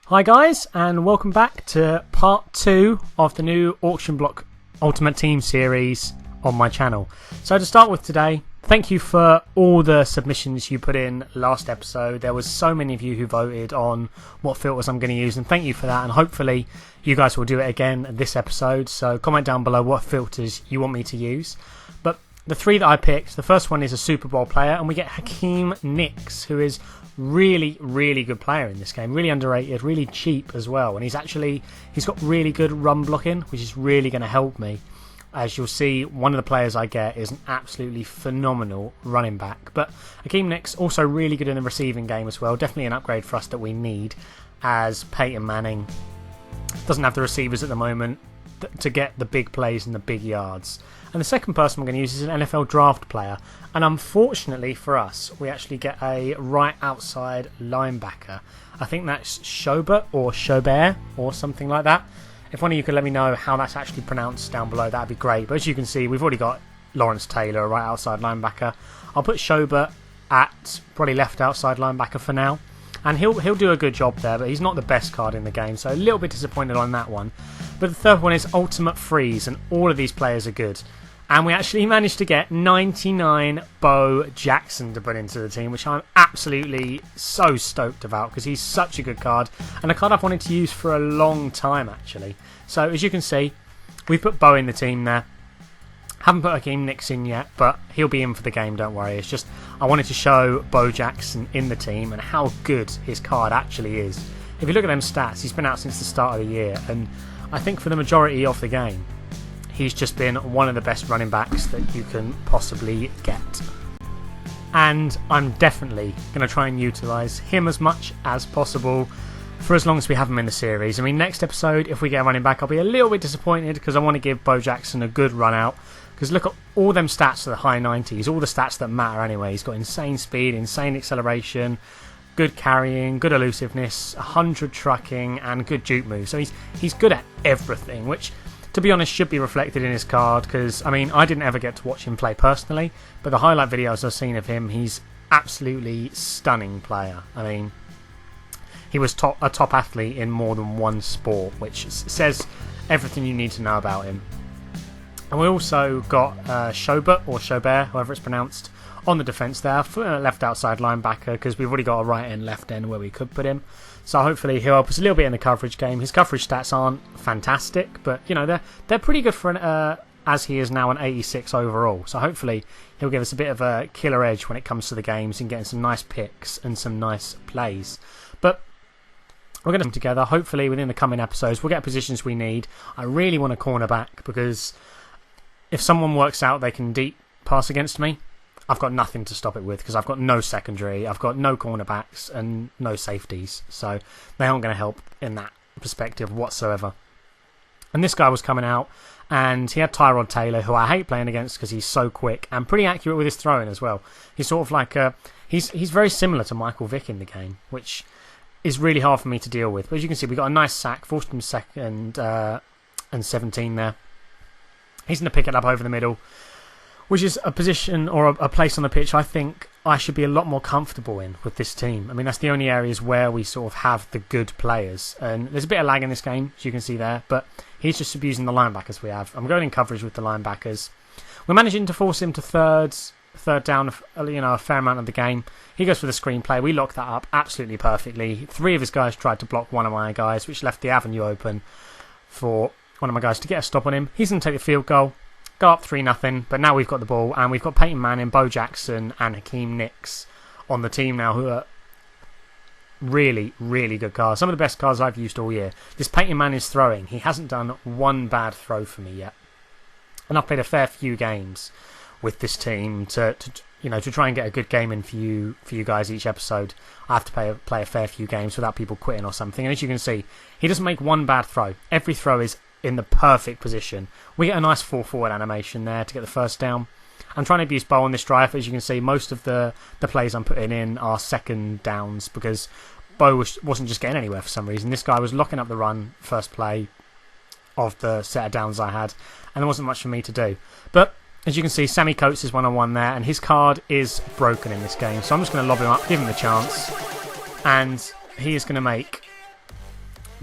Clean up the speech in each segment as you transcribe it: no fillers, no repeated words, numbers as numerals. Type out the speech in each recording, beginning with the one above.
Hi guys, and welcome back to part 2 of the new Auction Block Ultimate Team series on my channel. So to start with today, thank you for all the submissions you put in last episode. There was so many of you who voted on what filters I'm going to use, and thank you for that, and hopefully you guys will do it again this episode. So comment down below what filters you want me to use. But the 3 that I picked, the first one is a Super Bowl player, and we get Hakeem Nicks, who is really good player in this game, really underrated, really cheap as well, and he's got really good run blocking, which is really going to help me. As you'll see, one of the players I get is an absolutely phenomenal running back. But Hakeem Nicks also really good in the receiving game as well, definitely an upgrade for us that we need, as Peyton Manning doesn't have the receivers at the moment to get the big plays and the big yards. And the second person I'm going to use is an NFL draft player, and unfortunately for us, we actually get a right outside linebacker. I think that's Schobert or something like that. If one of you could let me know how that's actually pronounced down below, that'd be great. But as you can see, we've already got Lawrence Taylor, a right outside linebacker. I'll put Schobert at probably left outside linebacker for now, and he'll do a good job there, but he's not the best card in the game, so a little bit disappointed on that one. But the third one is Ultimate Freeze, and all of these players are good. And we actually managed to get 99 Bo Jackson to put into the team, which I'm absolutely so stoked about, because he's such a good card, and a card I've wanted to use for a long time actually. So as you can see, we've put Bo in the team there. Haven't put Hakeem Nicks in yet, but he'll be in for the game, don't worry. It's just I wanted to show Bo Jackson in the team and how good his card actually is. If you look at them stats, he's been out since the start of the year, and I think for the majority of the game, he's just been one of the best running backs that you can possibly get. And I'm definitely going to try and utilise him as much as possible for as long as we have him in the series. I mean, next episode, if we get a running back, I'll be a little bit disappointed because I want to give Bo Jackson a good run out. Because look at all them stats to the high 90s, all the stats that matter anyway. He's got insane speed, insane acceleration, good carrying, good elusiveness, 100 trucking, and good juke moves. So he's good at everything, which, to be honest, should be reflected in his card, because, I mean, I didn't ever get to watch him play personally, but the highlight videos I've seen of him, he's absolutely stunning player. I mean, he was a top athlete in more than one sport, which says everything you need to know about him. And we also got Schobert, however it's pronounced, on the defence there, for left outside linebacker, because we've already got a right and left end where we could put him. So hopefully he'll help us a little bit in the coverage game. His coverage stats aren't fantastic, but you know they're pretty good for as he is now an 86 overall. So hopefully he'll give us a bit of a killer edge when it comes to the games and getting some nice picks and some nice plays. But we're going to come together. Hopefully within the coming episodes we'll get positions we need. I really want a cornerback, because if someone works out they can deep pass against me, I've got nothing to stop it with, because I've got no secondary, I've got no cornerbacks and no safeties, so they aren't going to help in that perspective whatsoever. And this guy was coming out, and he had Tyrod Taylor, who I hate playing against because he's so quick and pretty accurate with his throwing as well. He's sort of like he's very similar to Michael Vick in the game, which is really hard for me to deal with. But as you can see, we got a nice sack, forced him second and 17 there. He's going to pick it up over the middle, which is a position or a place on the pitch I think I should be a lot more comfortable in with this team. I mean, that's the only areas where we sort of have the good players. And there's a bit of lag in this game, as you can see there, but he's just abusing the linebackers we have. I'm going in coverage with the linebackers. We're managing to force him to third down, a fair amount of the game. He goes for the screenplay. We lock that up absolutely perfectly. 3 of his guys tried to block one of my guys, which left the avenue open for one of my guys to get a stop on him. He's going to take the field goal. Go up 3-0, but now we've got the ball, and we've got Peyton Manning, Bo Jackson, and Hakeem Nicks on the team now, who are really good cards. Some of the best cards I've used all year. This Peyton Manning's throwing, he hasn't done one bad throw for me yet, and I've played a fair few games with this team to try and get a good game in for you guys each episode. I have to play a fair few games without people quitting or something. And as you can see, he doesn't make one bad throw. Every throw is in the perfect position. We get a nice fall forward animation there to get the first down. I'm trying to abuse Bo on this drive. As you can see, most of the plays I'm putting in are second downs, because Bo wasn't just getting anywhere for some reason. This guy was locking up the run first play of the set of downs I had, and there wasn't much for me to do. But as you can see, Sammy Coates is 1-on-1 there, and his card is broken in this game. So I'm just going to lob him up, give him a chance, and he is going to make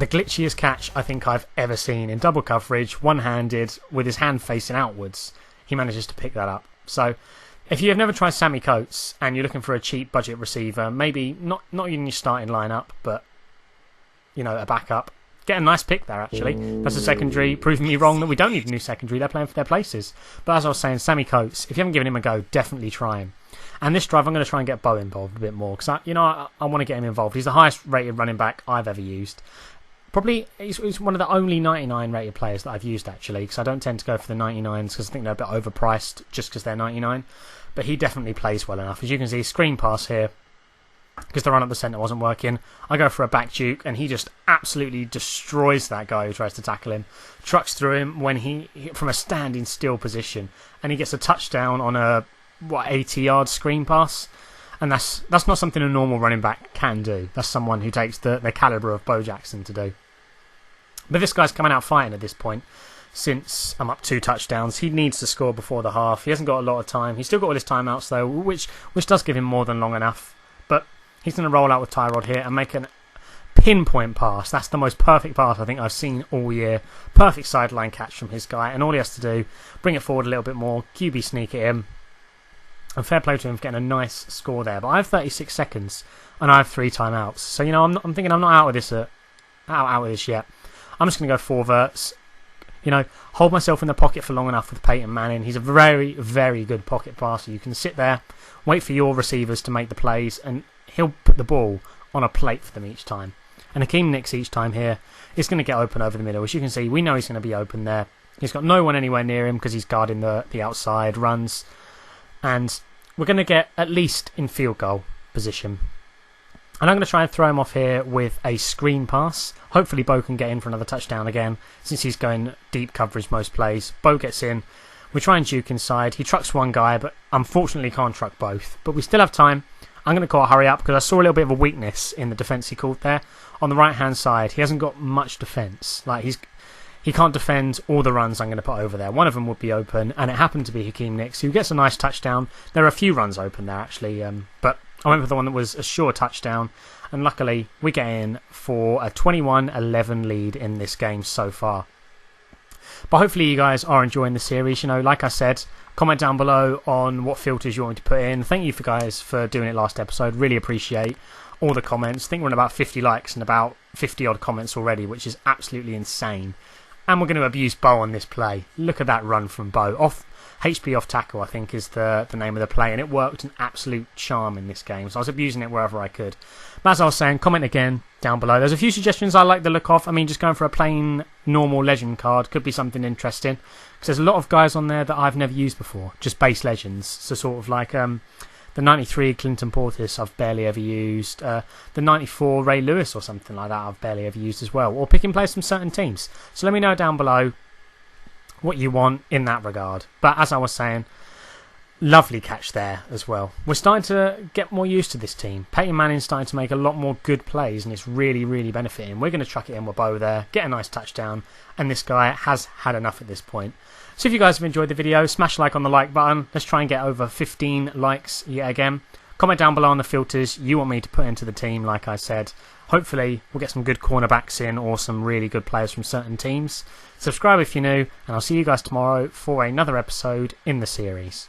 the glitchiest catch I think I've ever seen in double coverage, one-handed, with his hand facing outwards. He manages to pick that up. So if you have never tried Sammy Coates and you're looking for a cheap budget receiver, maybe not in your starting lineup, but a backup, get a nice pick there actually. That's a secondary, proving me wrong that we don't need a new secondary. They're playing for their places. But as I was saying, Sammy Coates, if you haven't given him a go, definitely try him. And this drive, I'm going to try and get Bo involved a bit more because I want to get him involved. He's the highest rated running back I've ever used. Probably he's one of the only 99 rated players that I've used actually, because I don't tend to go for the 99s because I think they're a bit overpriced just because they're 99. But he definitely plays well enough. As you can see, screen pass here, because the run up the centre wasn't working. I go for a back juke and he just absolutely destroys that guy who tries to tackle him. Trucks through him when he from a standing still position, and he gets a touchdown on a 80-yard screen pass. And that's not something a normal running back can do. That's someone who takes the calibre of Bo Jackson to do. But this guy's coming out fighting at this point. Since I'm up 2 touchdowns, he needs to score before the half. He hasn't got a lot of time. He's still got all his timeouts though, which does give him more than long enough. But he's going to roll out with Tyrod here and make a pinpoint pass. That's the most perfect pass I think I've seen all year. Perfect sideline catch from his guy, and all he has to do, bring it forward a little bit more, QB sneak it in. And fair play to him for getting a nice score there. But I have 36 seconds and I have 3 timeouts. So I'm thinking I'm not out of this yet. I'm just going to go 4 verts. Hold myself in the pocket for long enough with Peyton Manning. He's a very, very good pocket passer. You can sit there, wait for your receivers to make the plays, and he'll put the ball on a plate for them each time. And Hakeem Nicks each time here is going to get open over the middle. As you can see, we know he's going to be open there. He's got no one anywhere near him because he's guarding the outside runs. And we're going to get at least in field goal position. And I'm going to try and throw him off here with a screen pass. Hopefully Bo can get in for another touchdown again, since he's going deep coverage most plays. Bo gets in. We try and juke inside. He trucks one guy, but unfortunately can't truck both. But we still have time. I'm going to call a hurry up because I saw a little bit of a weakness in the defence he called there. On the right-hand side, he hasn't got much defence. He can't defend all the runs I'm going to put over there. One of them would be open, and it happened to be Hakeem Nicks, who gets a nice touchdown. There are a few runs open there, actually, but I went for the one that was a sure touchdown, and luckily we get in for a 21-11 lead in this game so far. But hopefully you guys are enjoying the series. Like I said, comment down below on what filters you want me to put in. Thank you guys for doing it last episode. Really appreciate all the comments. I think we're on about 50 likes and about 50 odd comments already, which is absolutely insane. And we're going to abuse Bo on this play. Look at that run from Bo. HP off tackle, I think, is the name of the play. And it worked an absolute charm in this game. So I was abusing it wherever I could. But as I was saying, comment again down below. There's a few suggestions I like the look of. Just going for a plain, normal legend card could be something interesting. Because there's a lot of guys on there that I've never used before. Just base legends. So sort of like the 93 Clinton Portis I've barely ever used. The 94 Ray Lewis or something like that I've barely ever used as well. Or picking players from certain teams. So let me know down below what you want in that regard. But as I was saying, lovely catch there as well. We're starting to get more used to this team. Peyton Manning's starting to make a lot more good plays, and it's really, really benefiting. We're going to truck it in with Bo there, get a nice touchdown, and this guy has had enough at this point. So if you guys have enjoyed the video, smash a like on the like button. Let's try and get over 15 likes yet again. Comment down below on the filters you want me to put into the team, like I said. Hopefully we'll get some good cornerbacks in or some really good players from certain teams. Subscribe if you're new, and I'll see you guys tomorrow for another episode in the series.